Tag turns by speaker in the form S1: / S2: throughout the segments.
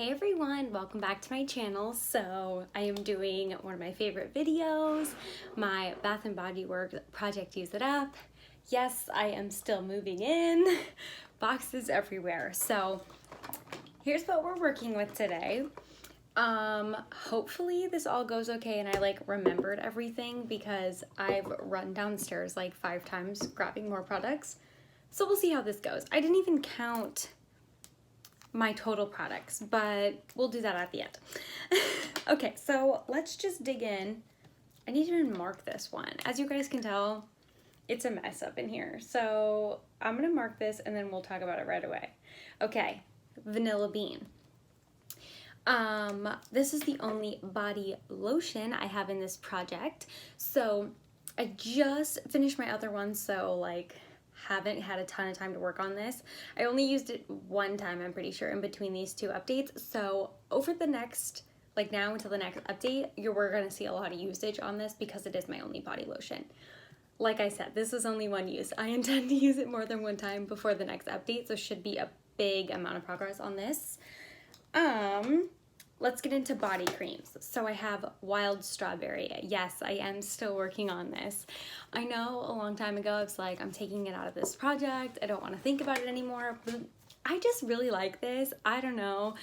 S1: Hey everyone, welcome back to my channel. So I am doing one of my favorite videos, my Bath & Body Works project Use It Up. Yes, I am still moving in, boxes everywhere. So here's what we're working with today. Hopefully this all goes okay and I remembered everything because I've run downstairs like 5 times grabbing more products. So we'll see how this goes. I didn't even count my total products, but we'll do that at the end. Okay, so let's just dig in. I need to even mark this one. As you guys can tell, it's a mess up in here. So I'm gonna mark this and then we'll talk about it right away. Okay, Vanilla Bean. This is the only body lotion I have in this project. So I just finished my other one, so haven't had a ton of time to work on this. I only used it one time, I'm pretty sure, in between these 2 updates. So over the next, now until the next update, we're gonna see a lot of usage on this because it is my only body lotion. Like I said, this is only one use. I intend to use it more than one time before the next update, so should be a big amount of progress on this. Let's get into body creams. So I have Wild Strawberry. Yes, I am still working on this. I know a long time ago I was like, I'm taking it out of this project. I don't want to think about it anymore. But I just really like this. I don't know.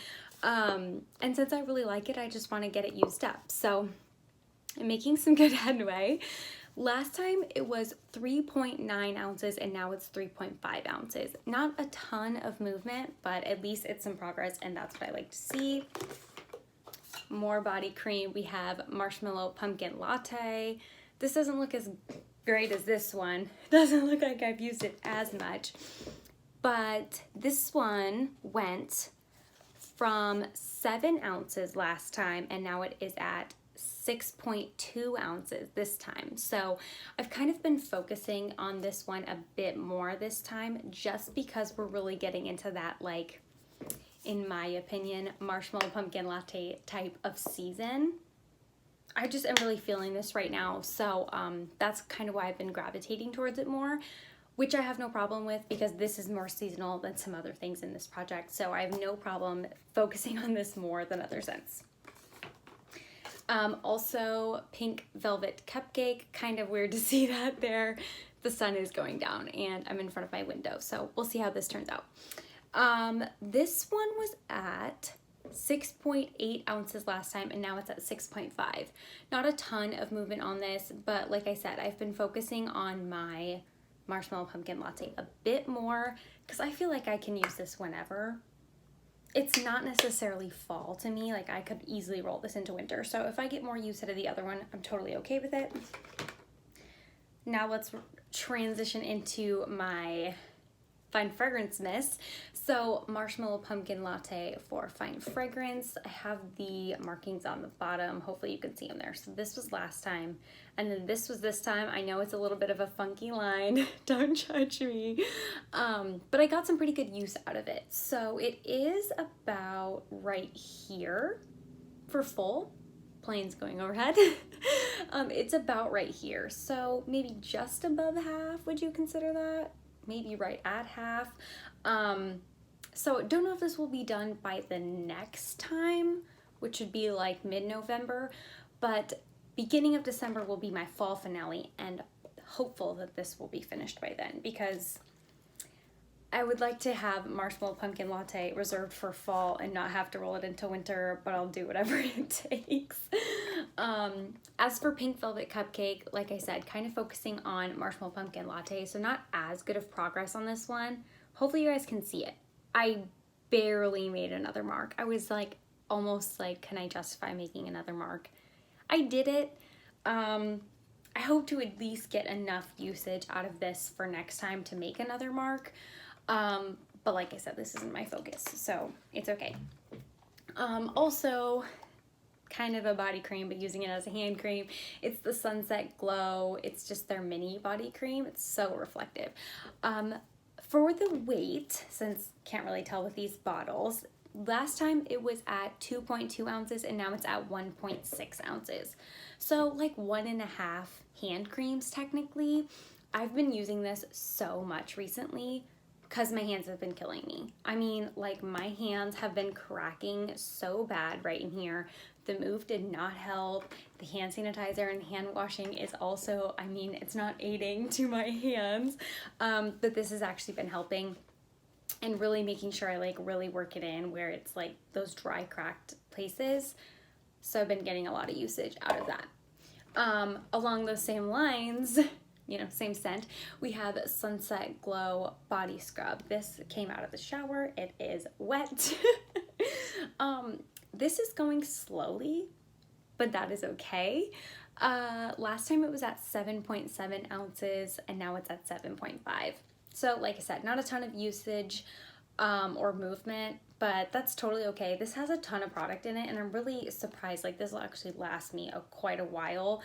S1: And since I really like it, I just want to get it used up. So I'm making some good headway. Last time it was 3.9 ounces and now it's 3.5 ounces. Not a ton of movement, but at least it's some progress and that's what I like to see. More body cream. We have Marshmallow Pumpkin Latte. This doesn't look as great as this one. Doesn't look like I've used it as much. But this one went from 7 ounces last time and now it is at 6.2 ounces this time. So I've kind of been focusing on this one a bit more this time just because we're really getting into that, in my opinion, Marshmallow Pumpkin Latte type of season. I just am really feeling this right now. So that's kind of why I've been gravitating towards it more, which I have no problem with because this is more seasonal than some other things in this project. So I have no problem focusing on this more than other scents. Also, Pink Velvet Cupcake. Kind of weird to see that there. The sun is going down and I'm in front of my window. So we'll see how this turns out. This one was at 6.8 ounces last time and now it's at 6.5. Not a ton of movement on this, but like I said, I've been focusing on my Marshmallow Pumpkin Latte a bit more because I feel like I can use this whenever. It's not necessarily fall to me, I could easily roll this into winter. So if I get more use out of the other one, I'm totally okay with it. Now let's transition into my Fine Fragrance Mist. So Marshmallow Pumpkin Latte for Fine Fragrance. I have the markings on the bottom. Hopefully you can see them there. So this was last time and then this was this time. I know it's a little bit of a funky line. Don't judge me. But I got some pretty good use out of it. So it is about right here for full. Planes going overhead. It's about right here. So maybe just above half. Would you consider that? Maybe right at half. So don't know if this will be done by the next time, which would be mid-November, but beginning of December will be my fall finale and hopeful that this will be finished by then because I would like to have Marshmallow Pumpkin Latte reserved for fall and not have to roll it into winter, but I'll do whatever it takes. As for Pink Velvet Cupcake, like I said, kind of focusing on Marshmallow Pumpkin Latte, so not as good of progress on this one. Hopefully you guys can see it. I barely made another mark. I was almost can I justify making another mark? I did it. I hope to at least get enough usage out of this for next time to make another mark. But like I said, this isn't my focus, so it's okay. Also, kind of a body cream, but using it as a hand cream. It's the Sunset Glow. It's just their mini body cream. It's so reflective. For the weight, since can't really tell with these bottles, last time it was at 2.2 ounces and now it's at 1.6 ounces. So 1.5 hand creams technically. I've been using this so much recently. because my hands have been killing me. I mean, like, my hands have been cracking so bad right in here. The move did not help. The hand sanitizer and hand washing is also, I mean, it's not aiding to my hands, but this has actually been helping and really making sure I like really work it in where it's like those dry cracked places. So I've been getting a lot of usage out of that. Along those same lines, you know, same scent, we have Sunset Glow Body Scrub. This came out of the shower. It is wet. This is going slowly, but that is okay. Last time it was at 7.7 ounces and now it's at 7.5. So like I said, not a ton of usage or movement, but that's totally okay. This has a ton of product in it and I'm really surprised. Like, this will actually last me quite a while,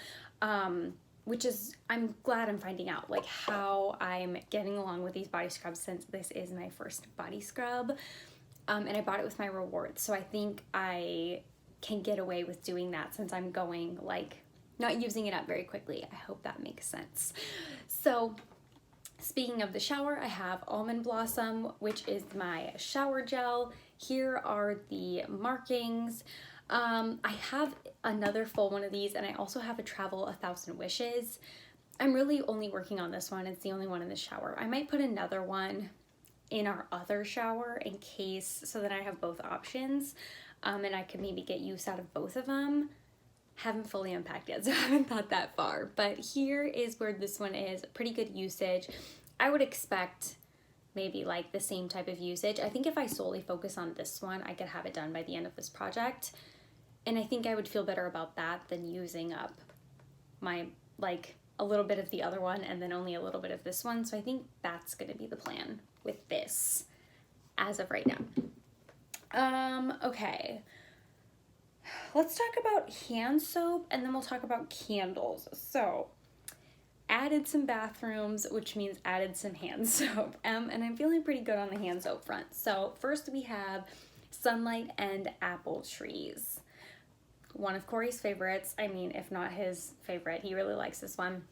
S1: which is, I'm glad I'm finding out like how I'm getting along with these body scrubs since this is my first body scrub. And I bought it with my rewards. So I think I can get away with doing that since I'm going like not using it up very quickly. I hope that makes sense. So speaking of the shower, I have Almond Blossom, which is my shower gel. Here are the markings. I have another full one of these and I also have a Travel 1,000 Wishes. I'm really only working on this one. It's the only one in the shower. I might put another one in our other shower in case, so that I have both options, and I could maybe get use out of both of them. Haven't fully unpacked yet, so I haven't thought that far, but here is where this one is. Pretty good usage. I would expect maybe like the same type of usage. I think if I solely focus on this one, I could have it done by the end of this project, and I think I would feel better about that than using up my like a little bit of the other one and then only a little bit of this one. So I think that's going to be the plan with this as of right now. Okay, let's talk about hand soap and then we'll talk about candles. So added some bathrooms, which means added some hand soap, and I'm feeling pretty good on the hand soap front. So first we have Sunlight and Apple Trees, one of Corey's favorites. I mean, if not his favorite, he really likes this one.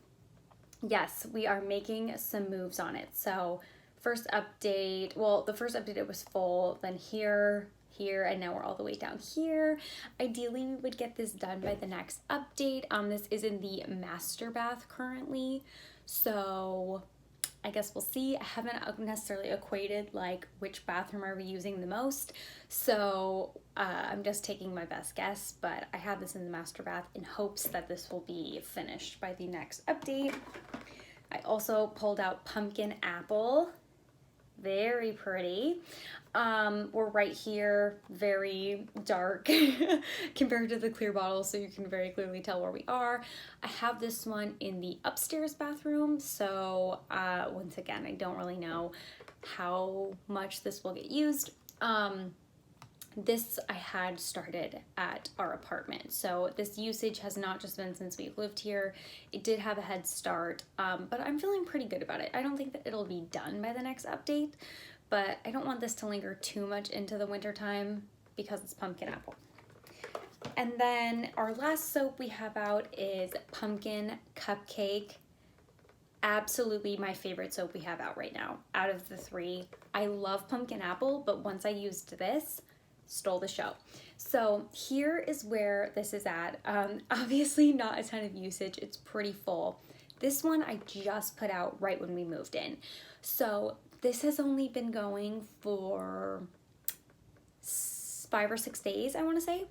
S1: Yes, we are making some moves on it. So first update, well, the first update it was full, then here, and now we're all the way down here. Ideally, we would get this done by the next update. This is in the master bath currently, so I guess we'll see. I haven't necessarily equated like which bathroom are we using the most, so I'm just taking my best guess, but I have this in the master bath in hopes that this will be finished by the next update. I also pulled out Pumpkin Apple. Very pretty. We're right here, very dark compared to the clear bottle, so you can very clearly tell where we are. I have this one in the upstairs bathroom, so once again, I don't really know how much this will get used. This I had started at our apartment, so this usage has not just been since we've lived here. It did have a head start, but I'm feeling pretty good about it. I don't think that it'll be done by the next update, but I don't want this to linger too much into the winter time because it's Pumpkin Apple. And then our last soap we have out is Pumpkin Cupcake. Absolutely my favorite soap we have out right now out of the three. I love Pumpkin Apple, but once I used this, stole the show. So here is where this is at. Obviously not a ton of usage. It's pretty full. This one I just put out right when we moved in. So this has only been going for 5 or 6 days, I want to say.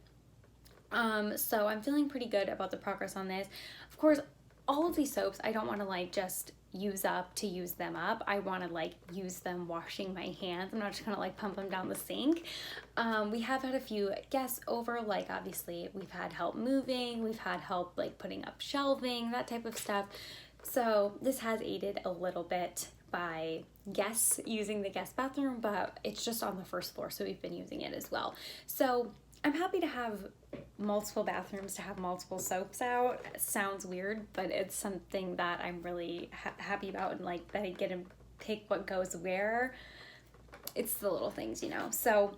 S1: So I'm feeling pretty good about the progress on this. Of course, all of these soaps, I don't want to like just use up to use them up. I want to like use them washing my hands. I'm not just gonna like pump them down the sink. We have had a few guests over, like obviously we've had help moving, we've had help like putting up shelving, that type of stuff. So this has aided a little bit by guests using the guest bathroom, but it's just on the first floor, so we've been using it as well. So I'm happy to have multiple bathrooms, to have multiple soaps out. It sounds weird, but it's something that I'm really happy about, and like that I get to pick what goes where. It's the little things, you know. So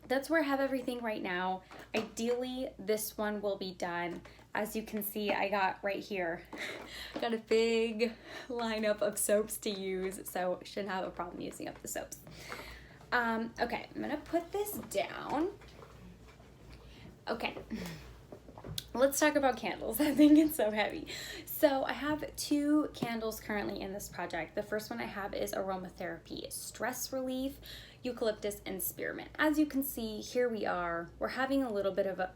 S1: that's where I have everything right now. Ideally, this one will be done. As you can see, I got right here, got a big lineup of soaps to use, so shouldn't have a problem using up the soaps. Okay, I'm gonna put this down. Okay, let's talk about candles. I think it's so heavy. So I have 2 candles currently in this project. The first one I have is Aromatherapy Stress Relief, Eucalyptus and Spearmint. As you can see, here we are. We're having a little bit of a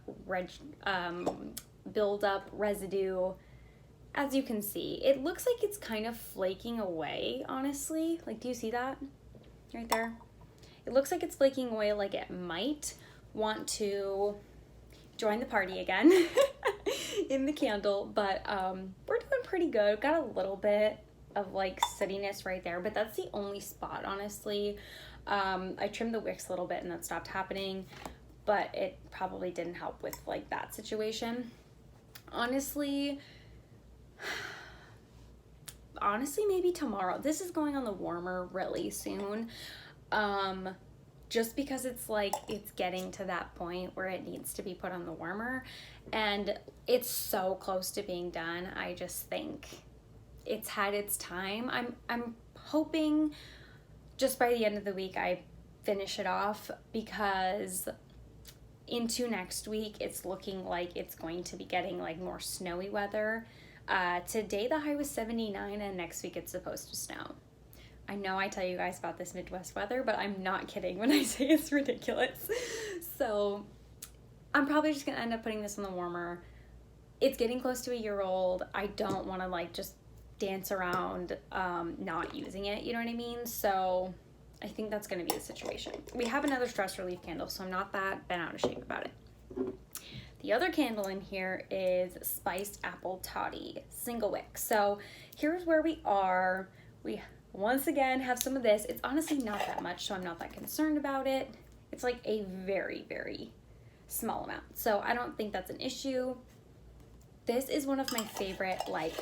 S1: build-up residue. As you can see, it looks like it's kind of flaking away, honestly. Like, do you see that right there? It looks like it's flaking away, like it might want to join the party again in the candle, but we're doing pretty good. Got a little bit of like sootiness right there, but that's the only spot, honestly. I trimmed the wicks a little bit and that stopped happening, but it probably didn't help with like that situation. Honestly, maybe tomorrow. This is going on the warmer really soon. Just because it's like, it's getting to that point where it needs to be put on the warmer, and it's so close to being done. I just think it's had its time. I'm hoping just by the end of the week I finish it off, because into next week it's looking like it's going to be getting like more snowy weather. Today the high was 79 and next week it's supposed to snow. I know I tell you guys about this Midwest weather, but I'm not kidding when I say it's ridiculous. So I'm probably just gonna end up putting this on the warmer. It's getting close to a year old. I don't want to like just dance around not using it, you know what I mean? So I think that's gonna be the situation. We have another stress relief candle, so I'm not that bent out of shape about it. The other candle in here is Spiced Apple Toddy Single Wick. So here's where we are. We once again have some of this. It's honestly not that much, so I'm not that concerned about it. It's like a very, very small amount, so I don't think that's an issue. This is one of my favorite like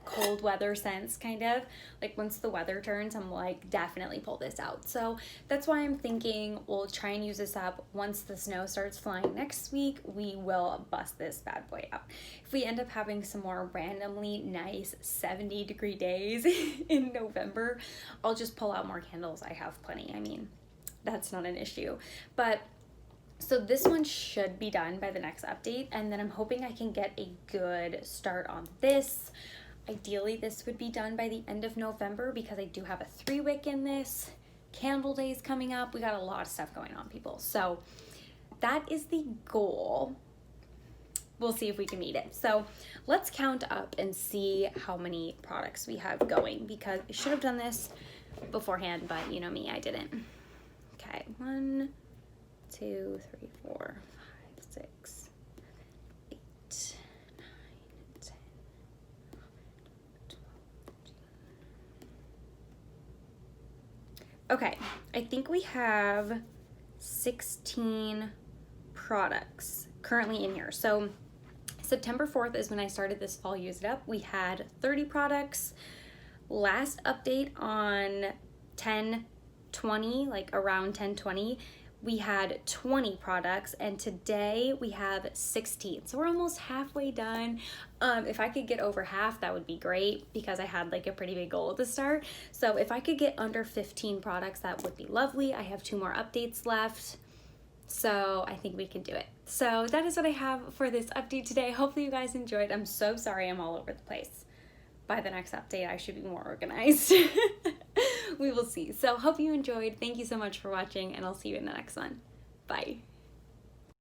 S1: cold weather scents, kind of like once the weather turns, I'm like, definitely pull this out. So that's why I'm thinking we'll try and use this up. Once the snow starts flying next week, we will bust this bad boy out. If we end up having some more randomly nice 70-degree days in November, I'll just pull out more candles. I have plenty. I mean, that's not an issue. But so this one should be done by the next update, and then I'm hoping I can get a good start on this. Ideally, this would be done by the end of November, because I do have a 3-wick in this. Candle Days coming up. We got a lot of stuff going on, people. So that is the goal. We'll see if we can meet it. So let's count up and see how many products we have going, because I should have done this beforehand, but you know me, I didn't. Okay, 1, 2, 3, 4, 5, 6, 8, 9, 10, 12. Okay, I think we have 16 products currently in here. So September 4th is when I started this fall Use It Up. We had 30 products. Last update on 10/20, like around 10/20, we had 20 products, and today we have 16. So we're almost halfway done. If I could get over half, that would be great, because I had like a pretty big goal at the start. So if I could get under 15 products, that would be lovely. I have 2 more updates left, so I think we can do it. So that is what I have for this update today. Hopefully you guys enjoyed. I'm so sorry I'm all over the place. By the next update, I should be more organized. We will see. So hope you enjoyed. Thank you so much for watching, and I'll see you in the next one. Bye.